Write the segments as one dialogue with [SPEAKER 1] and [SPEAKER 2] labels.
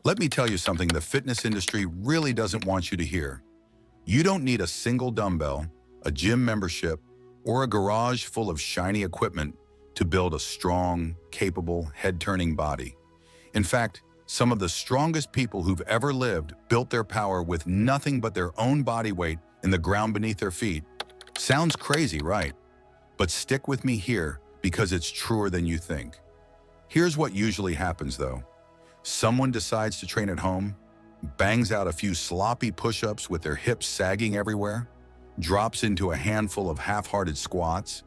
[SPEAKER 1] Let me tell you something the fitness industry really doesn't want you to hear. You don't need a single dumbbell, a gym membership, or a garage full of shiny equipment to build a strong, capable, head-turning body. In fact, some of the strongest people who've ever lived built their power with nothing but their own body weight in the ground beneath their feet. Sounds crazy, right? But stick with me here because it's truer than you think. Here's what usually happens though. Someone decides to train at home, bangs out a few sloppy push-ups with their hips sagging everywhere, drops into a handful of half-hearted squats,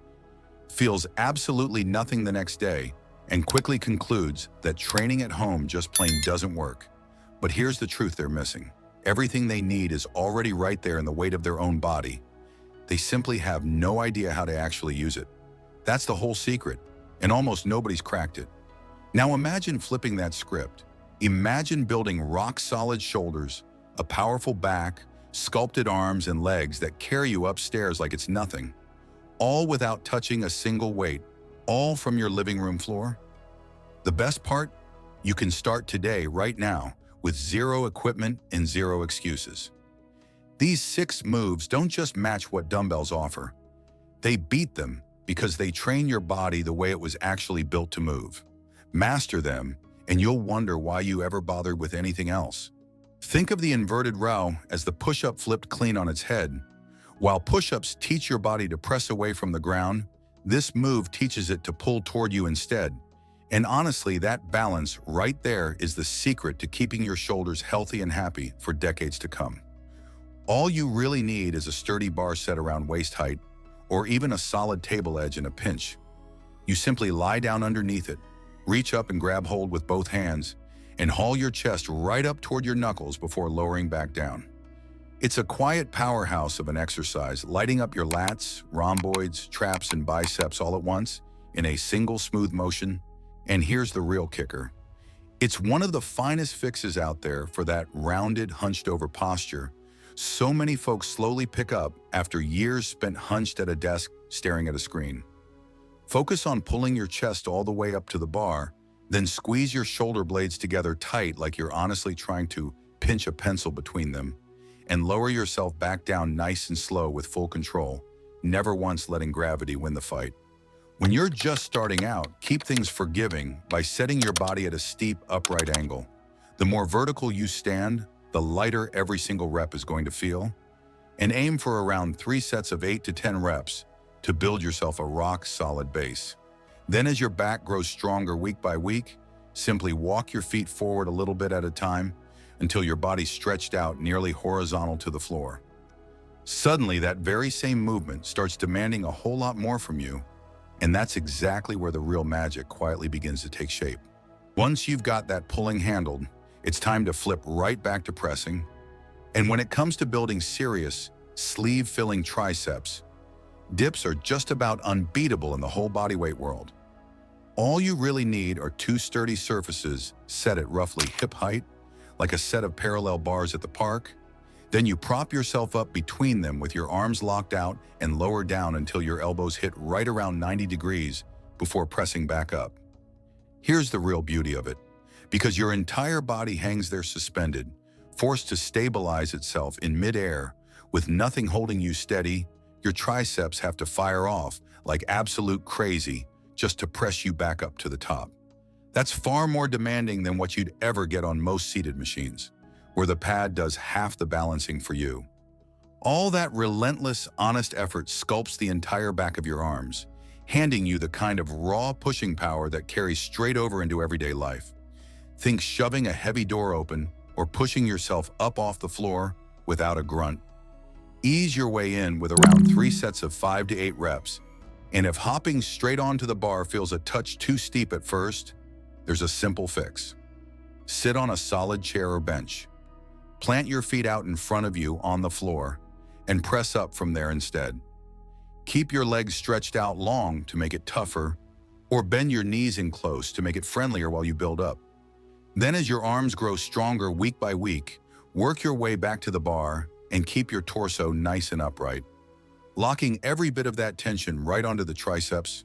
[SPEAKER 1] feels absolutely nothing the next day, and quickly concludes that training at home just plain doesn't work. But here's the truth they're missing. Everything they need is already right there in the weight of their own body. They simply have no idea how to actually use it. That's the whole secret, and almost nobody's cracked it. Now imagine flipping that script. Imagine building rock-solid shoulders, a powerful back, sculpted arms and legs that carry you upstairs like it's nothing, all without touching a single weight, all from your living room floor. The best part? You can start today, right now, with zero equipment and zero excuses. These 6 moves don't just match what dumbbells offer. They beat them because they train your body the way it was actually built to move. Master them, and you'll wonder why you ever bothered with anything else. Think of the inverted row as the push-up flipped clean on its head. While push-ups teach your body to press away from the ground, this move teaches it to pull toward you instead. And honestly, that balance right there is the secret to keeping your shoulders healthy and happy for decades to come. All you really need is a sturdy bar set around waist height, or even a solid table edge in a pinch. You simply lie down underneath it, reach up and grab hold with both hands, and haul your chest right up toward your knuckles before lowering back down. It's a quiet powerhouse of an exercise, lighting up your lats, rhomboids, traps, and biceps all at once in a single smooth motion. And here's the real kicker. It's one of the finest fixes out there for that rounded, hunched-over posture so many folks slowly pick up after years spent hunched at a desk staring at a screen. Focus on pulling your chest all the way up to the bar, then squeeze your shoulder blades together tight like you're honestly trying to pinch a pencil between them, and lower yourself back down nice and slow with full control, never once letting gravity win the fight. When you're just starting out, keep things forgiving by setting your body at a steep, upright angle. The more vertical you stand, the lighter every single rep is going to feel, and aim for around 3 sets of 8 to 10 reps to build yourself a rock-solid base. Then as your back grows stronger week by week, simply walk your feet forward a little bit at a time until your body's stretched out nearly horizontal to the floor. Suddenly, that very same movement starts demanding a whole lot more from you, and that's exactly where the real magic quietly begins to take shape. Once you've got that pulling handled, it's time to flip right back to pressing. And when it comes to building serious, sleeve-filling triceps, dips are just about unbeatable in the whole bodyweight world. All you really need are 2 sturdy surfaces set at roughly hip height, like a set of parallel bars at the park. Then you prop yourself up between them with your arms locked out and lower down until your elbows hit right around 90 degrees before pressing back up. Here's the real beauty of it. Because your entire body hangs there suspended, forced to stabilize itself in midair, with nothing holding you steady, your triceps have to fire off like absolute crazy just to press you back up to the top. That's far more demanding than what you'd ever get on most seated machines, where the pad does half the balancing for you. All that relentless, honest effort sculpts the entire back of your arms, handing you the kind of raw pushing power that carries straight over into everyday life. Think shoving a heavy door open or pushing yourself up off the floor without a grunt. Ease your way in with around 3 sets of 5 to 8 reps, and if hopping straight onto the bar feels a touch too steep at first, there's a simple fix. Sit on a solid chair or bench. Plant your feet out in front of you on the floor and press up from there instead. Keep your legs stretched out long to make it tougher, or bend your knees in close to make it friendlier while you build up. Then as your arms grow stronger week by week, work your way back to the bar and keep your torso nice and upright, locking every bit of that tension right onto the triceps.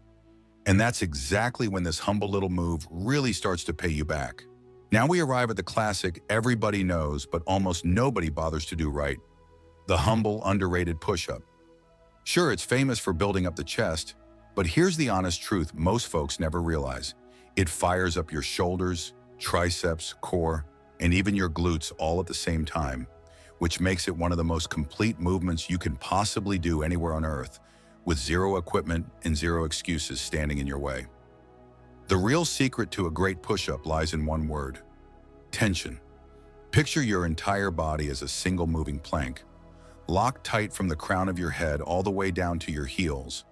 [SPEAKER 1] And that's exactly when this humble little move really starts to pay you back. Now we arrive at the classic everybody knows but almost nobody bothers to do right, the humble, underrated push-up. Sure, it's famous for building up the chest, but here's the honest truth most folks never realize. It fires up your shoulders, triceps, core, and even your glutes all at the same time, which makes it one of the most complete movements you can possibly do anywhere on earth, with zero equipment and zero excuses standing in your way. The real secret to a great push-up lies in one word: tension. Picture your entire body as a single moving plank, locked tight from the crown of your head all the way down to your heels,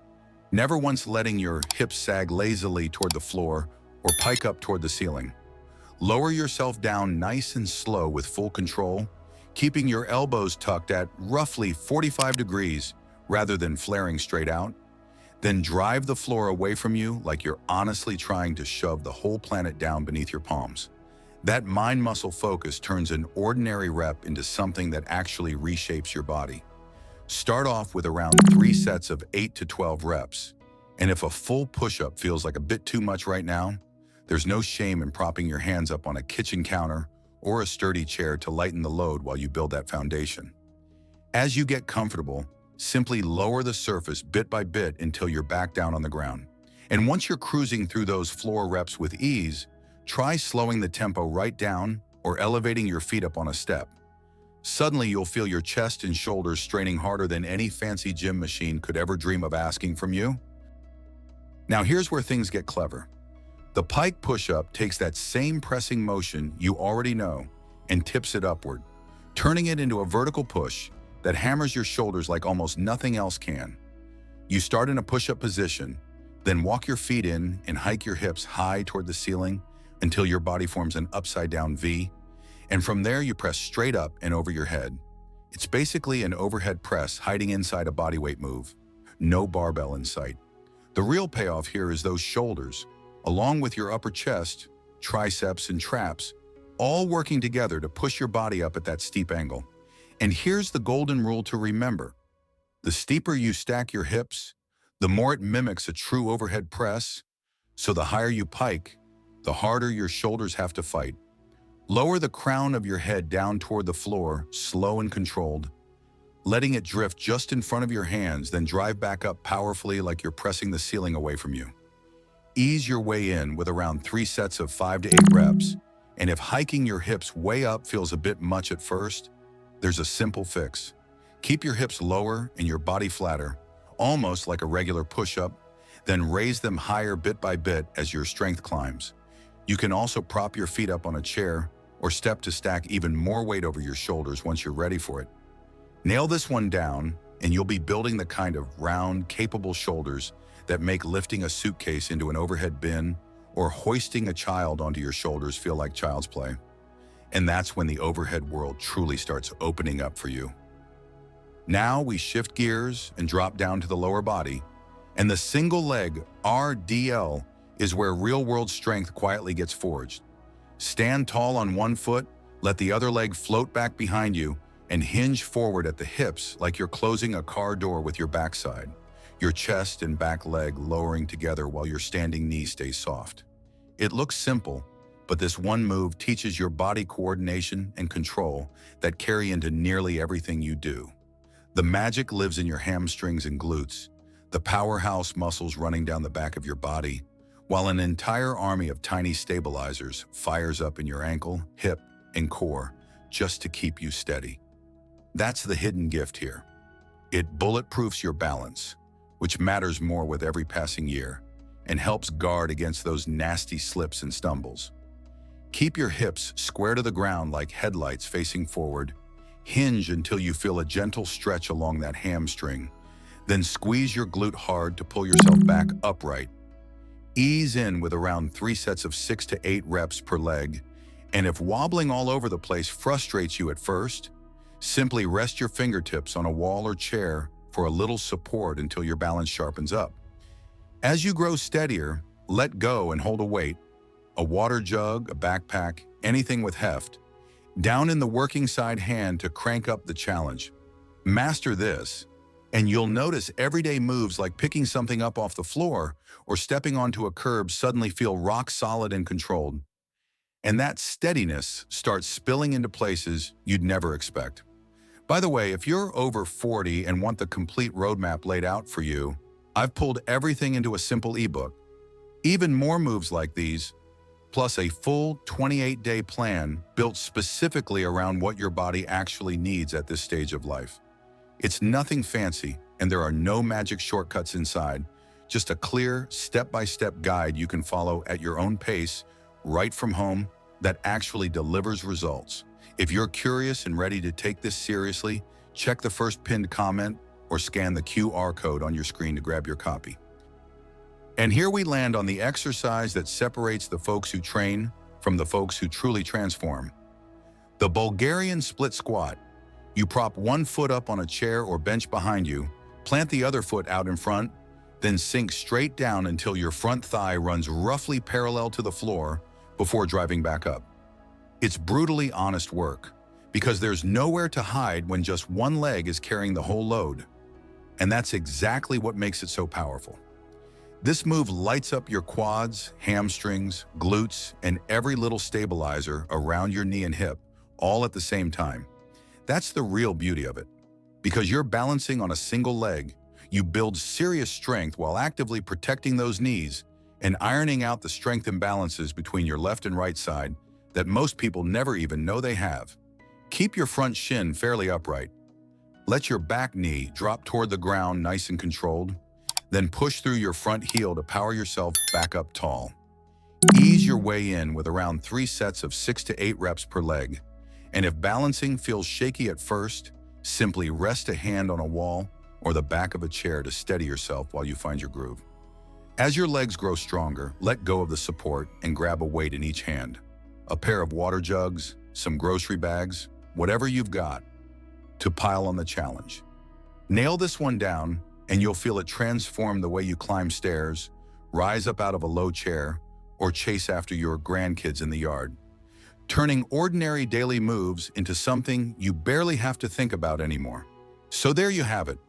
[SPEAKER 1] never once letting your hips sag lazily toward the floor or pike up toward the ceiling. Lower yourself down nice and slow with full control, keeping your elbows tucked at roughly 45 degrees rather than flaring straight out. Then drive the floor away from you like you're honestly trying to shove the whole planet down beneath your palms. That mind-muscle focus turns an ordinary rep into something that actually reshapes your body. Start off with around 3 sets of 8 to 12 reps. And if a full push-up feels like a bit too much right now, there's no shame in propping your hands up on a kitchen counter or a sturdy chair to lighten the load while you build that foundation. As you get comfortable, simply lower the surface bit by bit until you're back down on the ground. And once you're cruising through those floor reps with ease, try slowing the tempo right down or elevating your feet up on a step. Suddenly, you'll feel your chest and shoulders straining harder than any fancy gym machine could ever dream of asking from you. Now here's where things get clever. The pike push-up takes that same pressing motion you already know and tips it upward, turning it into a vertical push that hammers your shoulders like almost nothing else can. You start in a push-up position, then walk your feet in and hike your hips high toward the ceiling until your body forms an upside-down V, and from there you press straight up and over your head. It's basically an overhead press hiding inside a bodyweight move. No barbell in sight. The real payoff here is those shoulders, along with your upper chest, triceps, and traps, all working together to push your body up at that steep angle. And here's the golden rule to remember. The steeper you stack your hips, the more it mimics a true overhead press, so the higher you pike, the harder your shoulders have to fight. Lower the crown of your head down toward the floor, slow and controlled, letting it drift just in front of your hands, then drive back up powerfully like you're pressing the ceiling away from you. Ease your way in with around 3 sets of 5 to 8 reps, and if hiking your hips way up feels a bit much at first, there's a simple fix. Keep your hips lower and your body flatter, almost like a regular push-up, then raise them higher bit by bit as your strength climbs. You can also prop your feet up on a chair or step to stack even more weight over your shoulders once you're ready for it. Nail this one down, and you'll be building the kind of round, capable shoulders that make lifting a suitcase into an overhead bin or hoisting a child onto your shoulders feel like child's play. And that's when the overhead world truly starts opening up for you. Now we shift gears and drop down to the lower body, and the single leg RDL is where real-world strength quietly gets forged. Stand tall on one foot, let the other leg float back behind you, and hinge forward at the hips like you're closing a car door with your backside, your chest and back leg lowering together while your standing knee stays soft. It looks simple, but this one move teaches your body coordination and control that carry into nearly everything you do. The magic lives in your hamstrings and glutes, the powerhouse muscles running down the back of your body, while an entire army of tiny stabilizers fires up in your ankle, hip, and core just to keep you steady. That's the hidden gift here. It bulletproofs your balance, which matters more with every passing year, and helps guard against those nasty slips and stumbles. Keep your hips square to the ground like headlights facing forward. Hinge until you feel a gentle stretch along that hamstring. Then squeeze your glute hard to pull yourself back upright. Ease in with around 3 sets of 6 to 8 reps per leg. And if wobbling all over the place frustrates you at first, simply rest your fingertips on a wall or chair for a little support until your balance sharpens up. As you grow steadier, let go and hold a weight, a water jug, a backpack, anything with heft, down in the working side hand to crank up the challenge. Master this, and you'll notice everyday moves like picking something up off the floor or stepping onto a curb suddenly feel rock solid and controlled. And that steadiness starts spilling into places you'd never expect. By the way, if you're over 40 and want the complete roadmap laid out for you, I've pulled everything into a simple ebook. Even more moves like these, plus a full 28-day plan built specifically around what your body actually needs at this stage of life. It's nothing fancy, and there are no magic shortcuts inside, just a clear, step-by-step guide you can follow at your own pace, right from home, that actually delivers results. If you're curious and ready to take this seriously, check the first pinned comment or scan the QR code on your screen to grab your copy. And here we land on the exercise that separates the folks who train from the folks who truly transform. The Bulgarian split squat. You prop one foot up on a chair or bench behind you, plant the other foot out in front, then sink straight down until your front thigh runs roughly parallel to the floor before driving back up. It's brutally honest work, because there's nowhere to hide when just one leg is carrying the whole load. And that's exactly what makes it so powerful. This move lights up your quads, hamstrings, glutes, and every little stabilizer around your knee and hip, all at the same time. That's the real beauty of it. Because you're balancing on a single leg, you build serious strength while actively protecting those knees and ironing out the strength imbalances between your left and right side that most people never even know they have. Keep your front shin fairly upright. Let your back knee drop toward the ground nice and controlled. Then push through your front heel to power yourself back up tall. Ease your way in with around 3 sets of 6 to 8 reps per leg. And if balancing feels shaky at first, simply rest a hand on a wall or the back of a chair to steady yourself while you find your groove. As your legs grow stronger, let go of the support and grab a weight in each hand. A pair of water jugs, some grocery bags, whatever you've got, to pile on the challenge. Nail this one down, and you'll feel it transform the way you climb stairs, rise up out of a low chair, or chase after your grandkids in the yard, turning ordinary daily moves into something you barely have to think about anymore. So there you have it.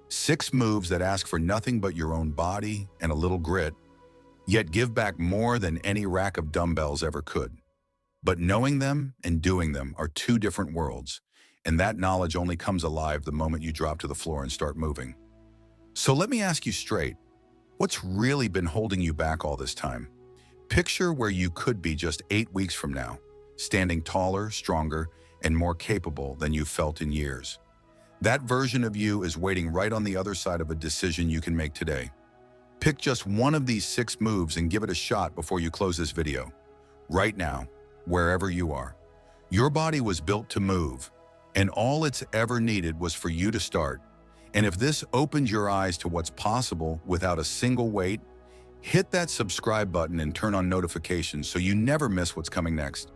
[SPEAKER 1] 6 moves that ask for nothing but your own body and a little grit, yet give back more than any rack of dumbbells ever could. But knowing them and doing them are 2 different worlds, and that knowledge only comes alive the moment you drop to the floor and start moving. So let me ask you straight, what's really been holding you back all this time? Picture where you could be just 8 weeks from now, standing taller, stronger, and more capable than you've felt in years. That version of you is waiting right on the other side of a decision you can make today. Pick just one of these 6 moves and give it a shot before you close this video. Right now, wherever you are. Your body was built to move, and all it's ever needed was for you to start. And if this opened your eyes to what's possible without a single weight, hit that subscribe button and turn on notifications so you never miss what's coming next.